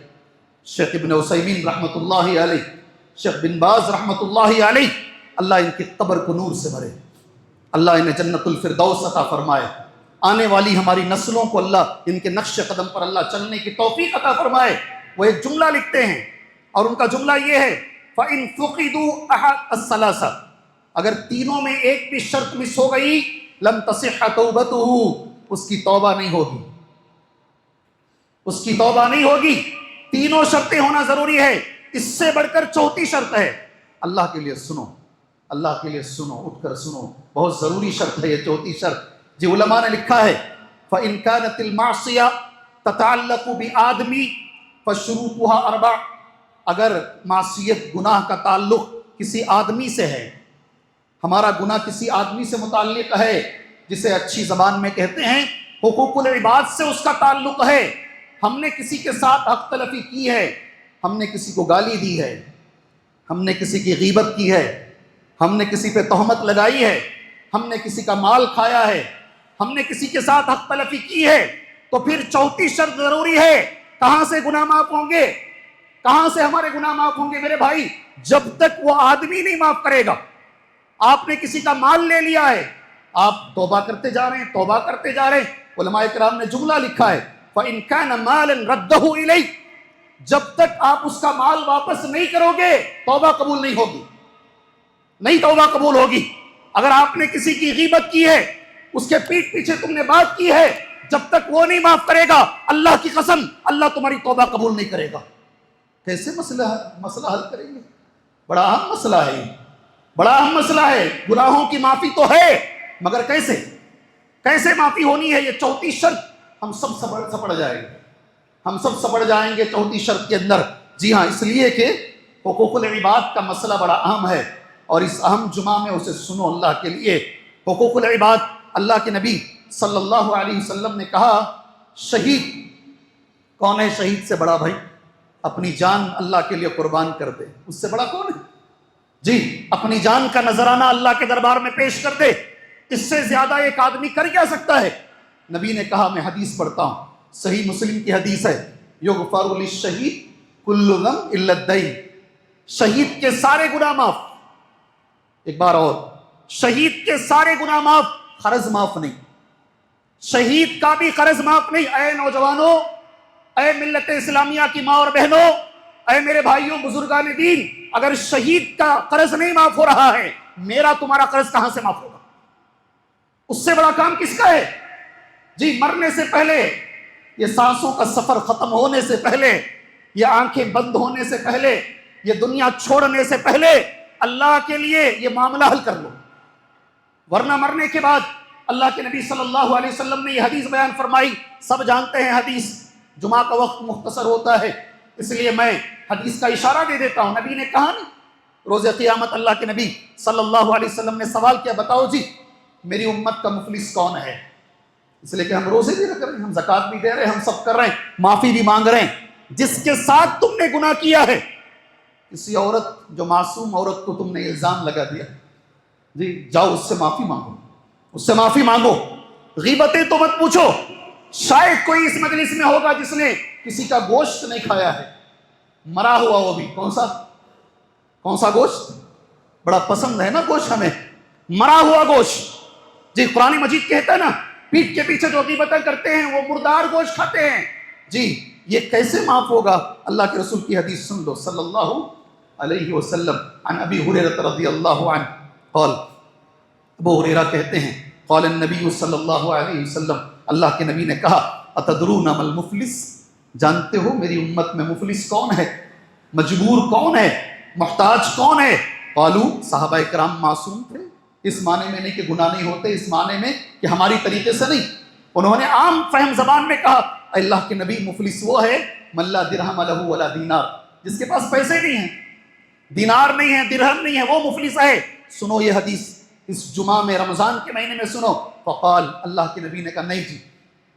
شیخ ابن عثیمین رحمۃ اللہ علیہ، شیخ بن باز رحمۃ اللہ علیہ، اللہ ان کی قبر کو نور سے بھرے، اللہ انہیں جنت الفردوس عطا فرمائے، آنے والی ہماری نسلوں کو اللہ ان کے نقش قدم پر اللہ چلنے کی توفیق عطا فرمائے۔ وہ ایک جملہ لکھتے ہیں اور ان کا جملہ یہ ہے فَإِن فُقِدُوا أَحَدَ الثَّلَاثَةِ، اگر تینوں میں ایک بھی شرط مس ہو گئی لم تصح توبته، اس کی توبہ نہیں ہوگی، اس کی توبہ نہیں ہوگی۔ تینوں شرطیں ہونا ضروری ہے، اس سے بڑھ کر 4تھی شرط ہے، اللہ کے لیے سنو، اللہ کے لیے سنو، اٹھ کر سنو، بہت ضروری شرط ہے یہ 4تھی شرط۔ جی علماء نے لکھا ہے فَإِن كَانَتِ الْمَعْصِيَةُ تَتَعَلَّقُ بِآدْمِي فَشُرُوطُهَا 4، اگر معصیت گناہ کا تعلق کسی آدمی سے ہے، ہمارا گناہ کسی آدمی سے متعلق ہے، جسے اچھی زبان میں کہتے ہیں حقوق العباد سے اس کا تعلق ہے، ہم نے کسی کے ساتھ حق تلفی کی ہے، ہم نے کسی کو گالی دی ہے، ہم نے کسی کی غیبت کی ہے، ہم نے کسی پہ تہمت لگائی ہے، ہم نے کسی کا مال کھایا ہے، ہم نے کسی کے ساتھ حق تلفی کی ہے، تو پھر 4تھی شرط ضروری ہے۔ کہاں سے گناہ معاف ہوں گے؟ کہاں سے ہمارے گناہ معاف ہوں گے میرے بھائی؟ جب تک وہ آدمی نہیں معاف کرے گا۔ آپ نے کسی کا مال لے لیا ہے، آپ توبہ کرتے جا رہے ہیں، توبہ کرتے جا رہے ہیں۔ علماء کرام نے جملہ لکھا ہے فَإِن كَانَ مَالًا رَدَّهُ إِلَيْكَ، جب تک آپ اس کا مال واپس نہیں کرو گے توبہ قبول نہیں ہوگی، نہیں توبہ قبول ہوگی۔ اگر آپ نے کسی کی غیبت کی ہے، اس کے پیٹھ پیچھے تم نے بات کی ہے، جب تک وہ نہیں معاف کرے گا اللہ کی قسم اللہ تمہاری توبہ قبول نہیں کرے گا۔ کیسے مسئلہ حل کریں گے؟ بڑا اہم مسئلہ ہے یہ، بڑا اہم مسئلہ ہے۔ گناہوں کی معافی تو ہے، مگر کیسے معافی ہونی ہے؟ یہ چوتھی شرط ہم سب سپڑ جائیں گے، ہم سب سپڑ جائیں گے چوتھی شرط کے اندر۔ جی ہاں، اس لیے کہ حقوق العباد کا مسئلہ بڑا اہم ہے، اور اس اہم جمعہ میں اسے سنو اللہ کے لیے۔ حقوق العباد، اللہ کے نبی صلی اللہ علیہ وسلم نے کہا شہید کون ہے؟ شہید سے بڑا بھائی اپنی جان اللہ کے لیے قربان کر دے، اس سے بڑا کون ہے؟ جی، اپنی جان کا نذرانہ اللہ کے دربار میں پیش کر دے، اس سے زیادہ ایک آدمی کر کیا سکتا ہے؟ نبی نے کہا، میں حدیث پڑھتا ہوں، صحیح مسلم کی حدیث ہے، یغفر للشہید کل ذنب الا الدین، شہید کے سارے گناہ معاف۔ ایک بار اور، شہید کے سارے گناہ معاف، قرض معاف نہیں، شہید کا بھی قرض معاف نہیں۔ اے نوجوانوں، اے ملت اسلامیہ کی ماں اور بہنوں، اے میرے بھائیوں بزرگان دین، اگر شہید کا قرض نہیں معاف ہو رہا ہے، میرا تمہارا قرض کہاں سے معاف ہوگا؟ اس سے بڑا کام کس کا ہے؟ جی، مرنے سے پہلے، یہ سانسوں کا سفر ختم ہونے سے پہلے، یہ آنکھیں بند ہونے سے پہلے، یہ دنیا چھوڑنے سے پہلے اللہ کے لیے یہ معاملہ حل کر لو، ورنہ مرنے کے بعد۔ اللہ کے نبی صلی اللہ علیہ وسلم نے یہ حدیث بیان فرمائی، سب جانتے ہیں حدیث، جمعہ کا وقت مختصر ہوتا ہے اس لیے میں حدیث کا اشارہ دے دیتا ہوں۔ نبی نے کہا نا، روز قیامت اللہ کے نبی صلی اللہ علیہ وسلم نے سوال کیا، بتاؤ جی میری امت کا مفلس کون ہے؟ اس لیے کہ ہم روزے بھی رکھ رہے ہیں، ہم زکوٰۃ بھی دے رہے ہیں، ہم سب کر رہے ہیں، معافی بھی مانگ رہے ہیں۔ جس کے ساتھ تم نے گناہ کیا ہے، کسی عورت، جو معصوم عورت کو تم نے الزام لگا دیا، جی جاؤ اس سے معافی مانگو، اس سے معافی مانگو۔ غیبتیں تو مت پوچھو، شاید کوئی اس مجلس میں ہوگا جس نے کسی کا گوشت نہیں کھایا ہے، مرا ہوا، وہ بھی کون سا گوشت؟ بڑا پسند ہے نا گوشت ہمیں، مرا ہوا گوشت۔ جی، قرآن مجید کہتا ہے نا، پیٹھ کے پیچھے جو غیبتیں کرتے ہیں وہ مردار گوشت کھاتے ہیں۔ جی، یہ کیسے معاف ہوگا؟ اللہ کے رسول کی حدیث سن لو صلی اللہ علیہ وسلم۔ عن ابی ہریرہ رضی اللہ عنہ قال، ابو ہریرہ کہتے ہیں، قال النبی صلی اللہ علیہ وسلم، اللہ کے نبی نے کہا، اتدرون ما المفلس، جانتے ہو میری امت میں مفلس کون ہے؟ مجبور کون ہے؟ محتاج کون ہے؟ قالو، صحابہ کرام معصوم تھے، اس معنی میں نہیں کہ گناہ نہیں ہوتے، اس معنی میں کہ ہماری طریقے سے نہیں، انہوں نے عام فہم زبان میں کہا، اللہ کے نبی مفلس وہ ہے من لا درہم لہ ولا دینار، جس کے پاس پیسے نہیں ہیں، دینار نہیں ہے، درہم نہیں ہے، وہ مفلس ہے۔ سنو یہ حدیث اس جمعہ میں، رمضان کے مہینے میں سنو۔ فقال، اللہ کے نبی نے کہا، نہیں جی،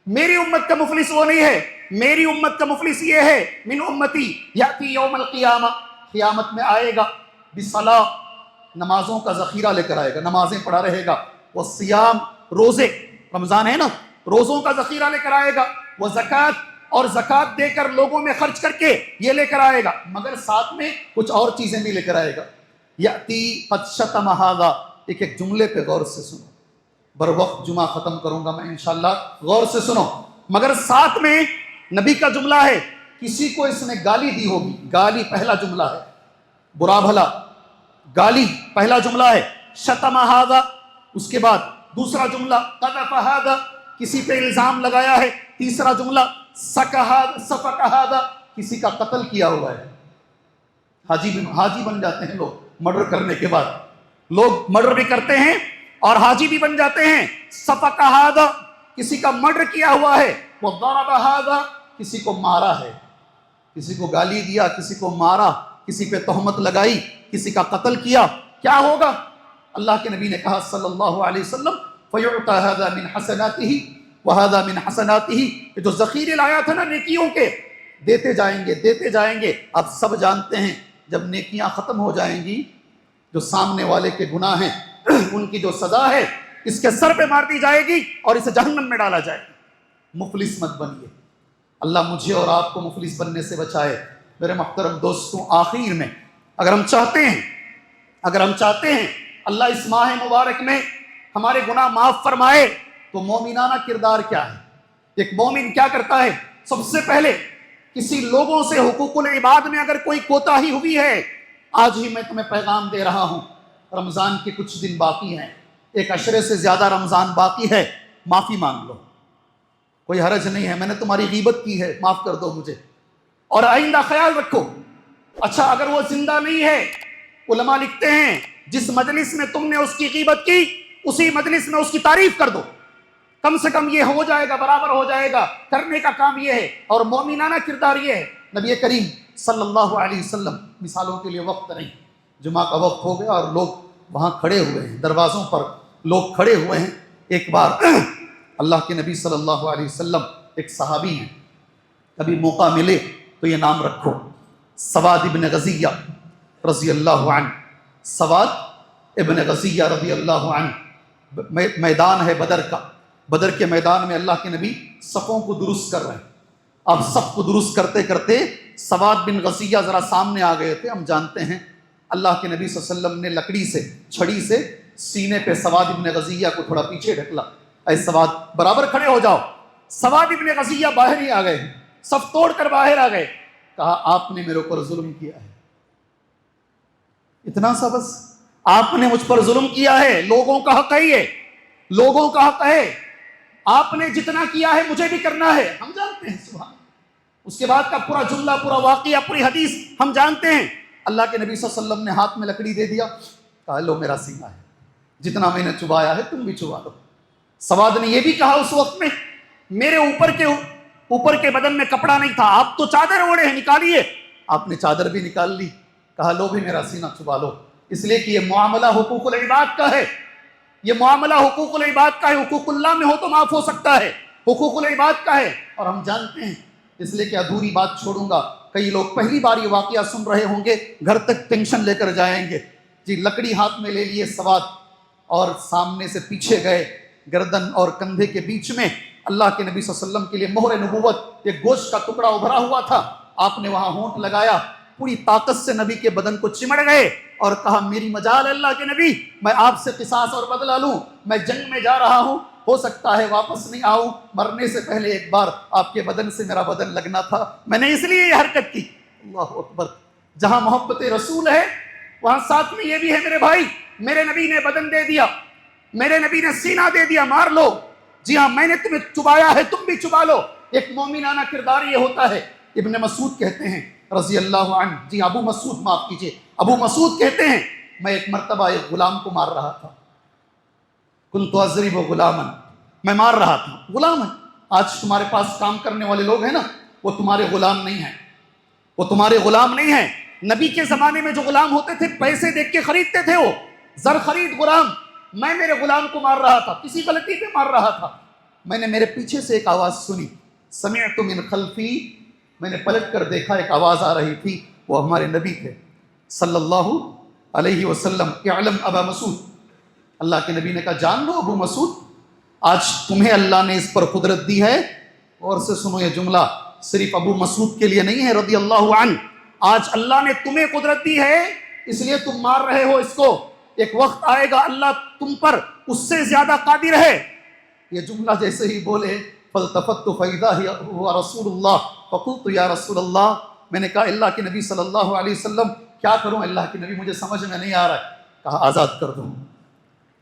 میری امت کا مفلس وہ نہیں ہے، میری امت کا مفلس یہ ہے، من امتی یاتی یوم القیامہ، قیامت میں آئے گا، بصلاۃ، نمازوں کا ذخیرہ لے کر آئے گا، نمازیں پڑھا رہے گا، والصیام، روزے، رمضان ہے نا، روزوں کا ذخیرہ لے کر آئے گا، وزکوٰۃ، اور زکوٰۃ دے کر لوگوں میں خرچ کر کے یہ لے کر آئے گا، مگر ساتھ میں کچھ اور چیزیں بھی لے کر آئے گا۔ یاتی قد شتم ھذا، ایک جملے پہ غور سے سنو، بر وقت جمعہ ختم کروں گا میں انشاءاللہ، غور سے سنو، مگر ساتھ میں نبی کا جملہ ہے، کسی کو اس نے گالی دی ہوگی، گالی پہلا جملہ ہے، برا بھلا گالی پہلا جملہ ہے، شتم ھذا، اس کے بعد دوسرا جملہ قذف ھذا، کسی پہ الزام لگایا ہے، تیسرا جملہ سفک ھذا، کسی کا قتل کیا ہوا ہے۔ حاجی بن جاتے ہیں لوگ مرڈر کرنے کے بعد، لوگ مرڈر بھی کرتے ہیں اور حاجی بھی بن جاتے ہیں۔ سفک ھذا، کسی کا مرڈر کیا ہوا ہے، وضرب ھذا، کسی کو مارا ہے، کسی کو گالی دیا، کسی کو مارا، کسی پہ تہمت لگائی، کسی کا قتل کیا، کیا ہوگا؟ اللہ کے نبی نے کہا صلی اللہ علیہ وسلم، فیعطى ھذا من حسناتہ وھذا من حسناتہ، کہ جو ذخیرے لایا تھا نا نیکیوں کے، دیتے جائیں گے۔ اب سب جانتے ہیں جب نیکیاں ختم ہو جائیں گی، جو سامنے والے کے گناہ ہیں ان کی جو سزا ہے اس کے سر پہ مار دی جائے گی اور اسے جہنم میں ڈالا جائے گا۔ مفلس مت بنیے، اللہ مجھے اور آپ کو مفلس بننے سے بچائے۔ میرے محترم دوستوں، آخر میں اگر ہم چاہتے ہیں اللہ اس ماہ مبارک میں ہمارے گناہ معاف فرمائے، تو مومنانہ کردار کیا ہے؟ ایک مومن کیا کرتا ہے؟ سب سے پہلے کسی لوگوں سے حقوق العباد میں اگر کوئی کوتاہی ہوئی ہے، آج ہی میں تمہیں پیغام دے رہا ہوں، رمضان کے کچھ دن باقی ہیں، ایک عشرے سے زیادہ رمضان باقی ہے، معافی مانگ لو، کوئی حرج نہیں ہے، میں نے تمہاری غیبت کی ہے، معاف کر دو مجھے، اور آئندہ خیال رکھو۔ اچھا اگر وہ زندہ نہیں ہے، علماء لکھتے ہیں جس مجلس میں تم نے اس کی غیبت کی، اسی مجلس میں اس کی تعریف کر دو، کم سے کم یہ ہو جائے گا، برابر ہو جائے گا، کرنے کا کام یہ ہے۔ اور مومنانہ کردار یہ ہے، نبی کریم صلی اللہ علیہ وسلم، مثالوں کے لیے وقت نہیں، جمعہ کا وقت ہو گیا اور لوگ وہاں کھڑے ہوئے ہیں، دروازوں پر لوگ کھڑے ہوئے ہیں۔ ایک بار اللہ کے نبی صلی اللہ علیہ وسلم، ایک صحابی ہیں، کبھی موقع ملے تو یہ نام رکھو، سواد ابن غزیہ رضی اللہ عنہ۔ سواد ابن غزیہ رضی اللہ عنہ، میدان ہے بدر کا، بدر کے میدان میں اللہ کے نبی صفوں کو درست کر رہے ہیں، اب صف کو درست کرتے کرتے سواد بن غزیہ ذرا سامنے آ گئے تھے۔ ہم جانتے ہیں اللہ کے نبی صلی اللہ علیہ وسلم نے لکڑی سے، چھڑی سے سینے پہ سواد ابن غزیہ کو تھوڑا پیچھے ڈھکلا، اے سواد برابر کھڑے ہو جاؤ۔ سواد ابن غزیہ باہر ہی آ گئے، صف توڑ کر باہر آ گئے، کہا آپ نے میرے اوپر ظلم کیا ہے، اتنا سا بس، آپ نے مجھ پر ظلم کیا ہے، لوگوں کا حق ہے، یہ لوگوں کا حق ہے، آپ نے جتنا کیا ہے مجھے بھی کرنا ہے، ہم جانتے ہیں۔ سبحان، اس کے بعد کا پورا جملہ، پورا واقعہ، پوری حدیث ہم جانتے ہیں۔ اللہ کے نبی صلی اللہ علیہ وسلم نے ہاتھ میں لکڑی دے دیا، کہا لو میرا سینہ ہے، جتنا میں نے چبایا ہے تم بھی چبا دو۔ سواد نے یہ بھی کہا اس وقت میں، میرے اوپر کے بدن میں کپڑا نہیں تھا، آپ تو چادر اوڑے ہیں، نکالیے۔ آپ نے چادر بھی نکال لی، کہا لو بھی میرا سینہ چبا لو، اس لیے کہ یہ معاملہ حقوق العباد کا ہے، یہ معاملہ حقوق العباد کا ہے، حقوق اللہ میں ہو تو معاف ہو سکتا ہے، حقوق العباد کا ہے۔ اور ہم جانتے ہیں، اس لیے کہ ادھوری بات چھوڑوں گا، کئی لوگ پہلی بار یہ واقعہ سن رہے ہوں گے، گھر تک ٹینشن لے کر جائیں گے۔ جی لکڑی ہاتھ میں لے لیے سواد، اور سامنے سے پیچھے گئے، گردن اور کندھے کے بیچ میں اللہ کے نبی صلی اللہ علیہ وسلم کے لیے مہر نبوت، ایک گوشت کا ٹکڑا ابھرا ہوا تھا، آپ نے وہاں ہونٹ لگایا، پوری طاقت سے نبی کے بدن کو چمڑ گئے اور کہا میری مجال اللہ کے نبی، میں آپ سے قصاص اور بدلہ لوں، میں جنگ میں جا رہا ہوں، ہو سکتا ہے واپس نہیں آؤں، مرنے سے پہلے ایک بار آپ کے بدن سے میرا بدن لگنا تھا، میں نے اس لیے یہ حرکت کی۔ اللہ اکبر، جہاں محبت رسول ہے وہاں ساتھ میں یہ بھی ہے میرے بھائی، میرے نبی نے بدن دے دیا، میرے نبی نے سینہ دے دیا، مار لو، جی ہاں میں نے تمہیں چبایا ہے تم بھی چبا لو۔ ایک مومنانہ کردار یہ ہوتا ہے۔ ابن مسعود کہتے ہیں رضی اللہ عنہ، جی ابو مسعود معاف کیجئے، ابو مسعود کہتے ہیں میں ایک مرتبہ ایک غلام کو مار رہا تھا، کنت اضرب غلاما، میں مار رہا تھا، غلام ہے۔ آج تمہارے پاس کام کرنے والے لوگ ہیں نا، وہ تمہارے غلام نہیں ہیں، وہ تمہارے غلام نہیں ہیں۔ نبی کے زمانے میں جو غلام ہوتے تھے پیسے دیکھ کے خریدتے تھے، وہ زر خرید غلام، میں میرے غلام کو مار رہا تھا، کسی غلطی پہ مار رہا تھا، میں نے میرے پیچھے سے ایک آواز سنی، سمعت من خلفی، میں نے پلٹ کر دیکھا ایک آواز آ رہی تھی، وہ ہمارے نبی تھے صلی اللہ علیہ وسلم، اعلم ابا مسعود، اللہ کے نبی نے کہا جان لو ابو مسعود، آج تمہیں اللہ نے اس پر قدرت دی ہے، اور سے سنو یہ جملہ صرف ابو مسعود کے لیے نہیں ہے رضی اللہ عنہ، آج اللہ نے تمہیں قدرت دی ہے اس لیے تم مار رہے ہو اس کو، ایک وقت آئے گا اللہ تم پر اس سے زیادہ قادر ہے۔ یہ جملہ جیسے ہی بولے فالتفت فاذا هو رسول اللہ فقلت یا رسول اللہ، میں نے کہا اللہ کے نبی صلی اللہ علیہ وسلم کیا کروں اللہ کے نبی، مجھے سمجھ میں نہیں آ رہا ہے، کہا آزاد کر دو،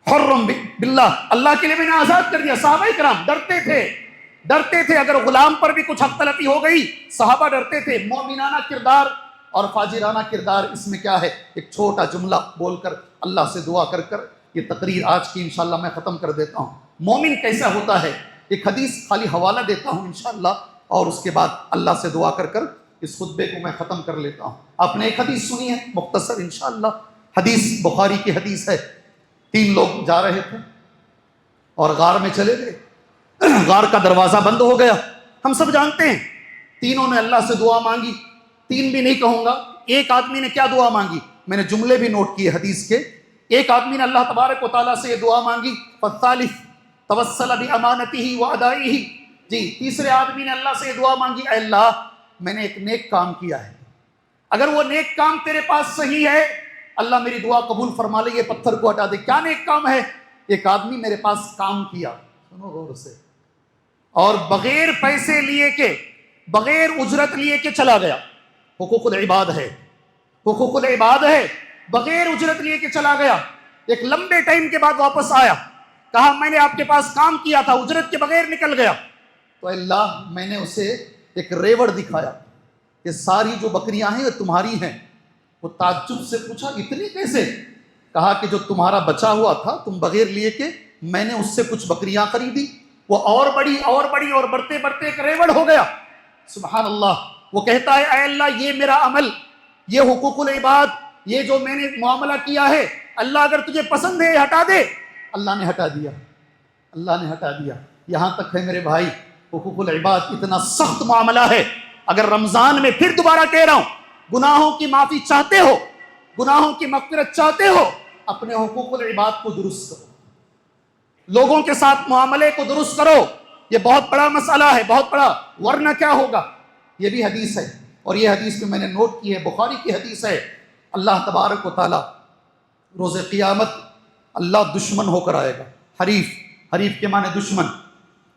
حرم باللہ، اللہ کے لیے میں نے آزاد کر دیا۔ صحابہ کرام ڈرتے تھے اگر غلام پر بھی کچھ حق تلفی ہو گئی، صحابہ ڈرتے تھے۔ مومنانہ کردار اور فاجرانہ کردار، اس میں کیا ہے، ایک چھوٹا جملہ بول کر اللہ سے دعا کر کر یہ تقریر آج کی انشاءاللہ میں ختم کر دیتا ہوں۔ مومن کیسا ہوتا ہے، ایک حدیث خالی حوالہ دیتا ہوں انشاءاللہ، اور اس کے بعد اللہ سے دعا کر کر اس خطبے کو میں ختم کر لیتا ہوں۔ آپ نے ایک حدیث سنی ہے مختصر انشاءاللہ، حدیث بخاری کی حدیث ہے، 3 لوگ جا رہے تھے اور غار میں چلے گئے، غار کا دروازہ بند ہو گیا، ہم سب جانتے ہیں، تینوں نے اللہ سے دعا مانگی، 3 بھی نہیں کہوں گا، ایک آدمی نے کیا دعا مانگی، میں نے جملے بھی نوٹ کیے حدیث کے، ایک آدمی نے اللہ تبارک و تعالیٰ سے یہ دعا مانگی فالثالث توسل بامانتہ وادائہ، جی تیسرے آدمی نے اللہ سے یہ دعا مانگی اے اللہ میں نے ایک نیک کام کیا ہے، اگر وہ نیک کام تیرے پاس صحیح ہے اللہ میری دعا قبول فرما لے، یہ پتھر کو ہٹا دے۔ کیا نیک کام ہے؟ ایک آدمی میرے پاس کام کیا، سنو غور سے، اور بغیر پیسے لیے کے، بغیر اجرت لیے کے چلا گیا۔ حقوق العباد ہے، حقوق العباد ہے، بغیر اجرت لیے کے چلا گیا۔ ایک لمبے ٹائم کے بعد واپس آیا، کہا میں نے آپ کے پاس کام کیا تھا، اجرت کے بغیر نکل گیا۔ تو اللہ میں نے اسے ایک ریوڑ دکھایا کہ ساری جو بکریاں ہیں وہ تمہاری ہیں۔ وہ تعجب سے پوچھا اتنی کیسے؟ کہا کہ جو تمہارا بچا ہوا تھا تم بغیر لیے کے، میں نے اس سے کچھ بکریاں خریدی، وہ اور بڑی اور بڑی، اور بڑھتے بڑھتے ایک ریوڑ ہو گیا۔ سبحان اللہ۔ وہ کہتا ہے اے اللہ یہ میرا عمل، یہ حقوق العباد، یہ جو میں نے معاملہ کیا ہے، اللہ اگر تجھے پسند ہے ہٹا دے۔ اللہ نے ہٹا دیا، اللہ نے ہٹا دیا۔ یہاں تک ہے میرے بھائی، حقوق العباد اتنا سخت معاملہ ہے۔ اگر رمضان میں پھر دوبارہ کہہ رہا ہوں، گناہوں کی معافی چاہتے ہو، گناہوں کی مغفرت چاہتے ہو، اپنے حقوق العباد کو درست کرو، لوگوں کے ساتھ معاملے کو درست کرو۔ یہ بہت بڑا مسئلہ ہے، بہت بڑا، ورنہ کیا ہوگا؟ یہ بھی حدیث ہے، اور یہ حدیث میں نے نوٹ کی ہے، بخاری کی حدیث ہے۔ اللہ تبارک و تعالی روز قیامت اللہ دشمن ہو کر آئے گا، حریف، حریف کے معنی دشمن۔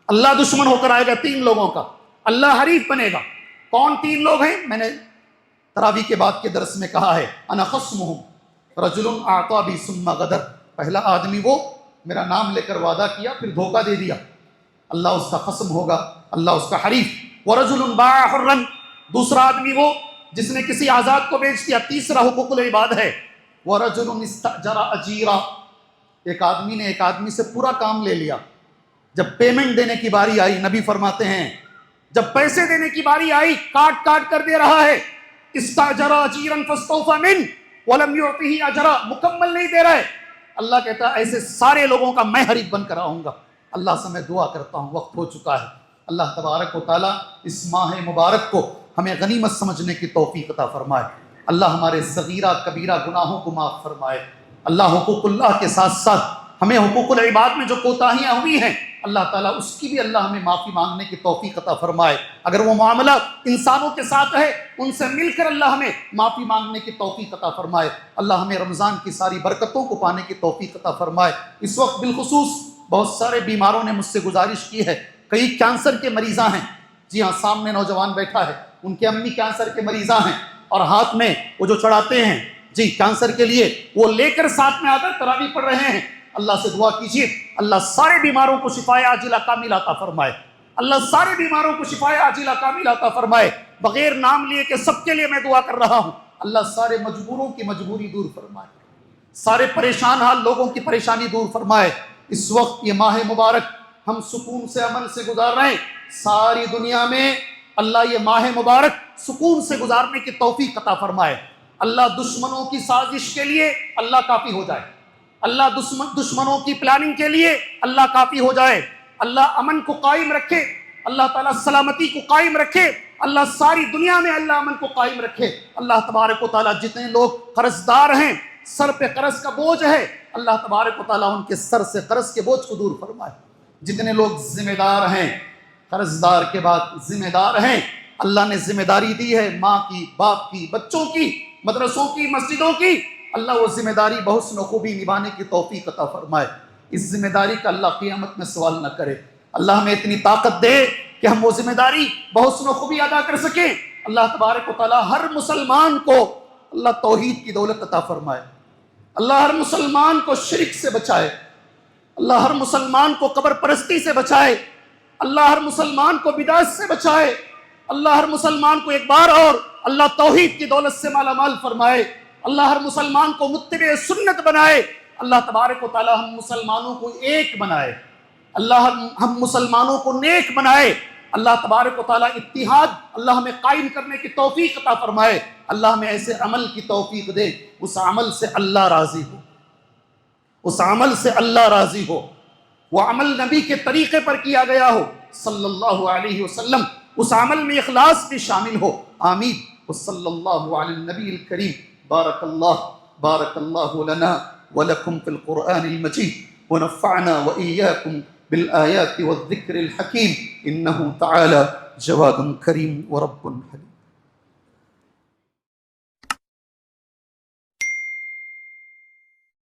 اللہ دشمن ہو کر آئے گا تین لوگوں کا، اللہ حریف بنے گا۔ کون تین لوگ ہیں؟ میں نے تراویح کے بعد کے درس میں کہا ہے، انا خصمہم رجل اعطا بی ثم غدر۔ پہلا آدمی وہ میرا نام لے کر وعدہ کیا پھر دھوکہ دے دیا، اللہ اس کا خصم ہوگا، اللہ اس کا حریف۔ ورجل باع حرا، دوسرا آدمی وہ جس نے کسی آزاد کو بیچ دیا۔ تیسرا حقوق العباد ہے، ورجل استأجر اجیرا، ایک آدمی نے ایک آدمی سے پورا کام لے لیا، جب پیمنٹ دینے کی باری آئی، نبی فرماتے ہیں جب پیسے دینے کی باری آئی کاٹ کاٹ کر دے رہا ہے۔ استأجر اجیرا فاستوفى منه ولم يعطه اجرا، مکمل نہیں دے رہا ہے۔ اللہ کہتا ہے ایسے سارے لوگوں کا میں حریف بن کر آؤں گا۔ اللہ سے میں دعا کرتا ہوں، وقت ہو چکا ہے، اللہ تبارک و تعالیٰ اس ماہ مبارک کو ہمیں غنیمت سمجھنے کی توفیق عطا فرمائے۔ اللہ ہمارے صغیرہ کبیرہ گناہوں کو معاف فرمائے۔ اللہ حقوق اللہ کے ساتھ ساتھ ہمیں حقوق العباد میں جو کوتاہیاں ہوئی ہیں، اللہ تعالیٰ اس کی بھی اللہ ہمیں معافی مانگنے کی توفیق عطا فرمائے۔ اگر وہ معاملہ انسانوں کے ساتھ ہے، ان سے مل کر اللہ ہمیں معافی مانگنے کی توفیق عطا فرمائے۔ اللہ ہمیں رمضان کی ساری برکتوں کو پانے کی توفیق عطا فرمائے۔ اس وقت بالخصوص بہت سارے بیماروں نے مجھ سے گزارش کی ہے، کئی کینسر کے مریضاں ہیں، جی ہاں سامنے نوجوان بیٹھا ہے، ان کے امی کینسر کے مریضاں ہیں، اور ہاتھ میں وہ جو چڑھاتے ہیں جی کینسر کے لیے، وہ لے کر ساتھ میں آ کر تراویح پڑھ رہے ہیں۔ اللہ سے دعا کیجیے اللہ سارے بیماروں کو شفائے عاجلہ کاملہ عطا فرمائے، اللہ سارے بیماروں کو شفائے عاجلہ کاملہ عطا فرمائے۔ بغیر نام لیے کہ سب کے لیے میں دعا کر رہا ہوں، اللہ سارے مجبوروں کی مجبوری دور فرمائے، سارے پریشان حال لوگوں کی پریشانی دور فرمائے۔ اس وقت یہ ماہ مبارک ہم سکون سے امن سے گزار رہے ہیں، ساری دنیا میں اللہ یہ ماہ مبارک سکون سے گزارنے کی توفیق عطا فرمائے۔ اللہ دشمنوں کی سازش کے لیے اللہ کافی ہو جائے، اللہ دشمنوں کی پلاننگ کے لیے اللہ کافی ہو جائے، اللہ امن کو قائم رکھے، اللہ تعالیٰ سلامتی کو قائم رکھے، اللہ ساری دنیا میں اللہ امن کو قائم رکھے۔ اللہ تبارک و تعالیٰ جتنے لوگ قرض دار ہیں، سر پہ قرض کا بوجھ ہے، اللہ تبارک و تعالیٰ ان کے سر سے قرض کے بوجھ کو دور فرمائے۔ جتنے لوگ ذمہ دار ہیں، قرض دار کے بعد ذمہ دار ہیں، اللہ نے ذمہ داری دی ہے ماں کی، باپ کی، بچوں کی، مدرسوں کی، مسجدوں کی، اللہ وہ ذمہ داری بحسن و خوبی نبھانے کی توفیق عطا فرمائے۔ اس ذمہ داری کا اللہ قیامت میں سوال نہ کرے، اللہ ہمیں اتنی طاقت دے کہ ہم وہ ذمہ داری بحسن و خوبی ادا کر سکیں۔ اللہ تبارک و تعالیٰ ہر مسلمان کو اللہ توحید کی دولت عطا فرمائے، اللہ ہر مسلمان کو شرک سے بچائے، اللہ ہر مسلمان کو قبر پرستی سے بچائے، اللہ ہر مسلمان کو بدعت سے بچائے، اللہ ہر مسلمان کو ایک بار اور اللہ توحید کی دولت سے مالا مال فرمائے، اللہ ہر مسلمان کو متبع سنت بنائے، اللہ تبارک و تعالی ہم مسلمانوں کو ایک بنائے، اللہ ہم مسلمانوں کو نیک بنائے، اللہ تبارک و تعالی اتحاد اللہ ہمیں قائم کرنے کی توفیق عطا فرمائے، اللہ ہمیں ایسے عمل کی توفیق دے اس عمل سے اللہ راضی ہو، اس عمل سے اللہ راضی ہو، وہ عمل نبی کے طریقے پر کیا گیا ہو صلی اللہ علیہ وسلم، اس عمل میں اخلاص بھی شامل ہو، آمین۔ وصلی اللہ علی النبی الکریم۔ بارک اللہ لنا ولکم فی القرآن المجید ونفعنا وإیاکم بالآیات والذکر الحکیم انہ تعالی جواد کریم ورب حلیم۔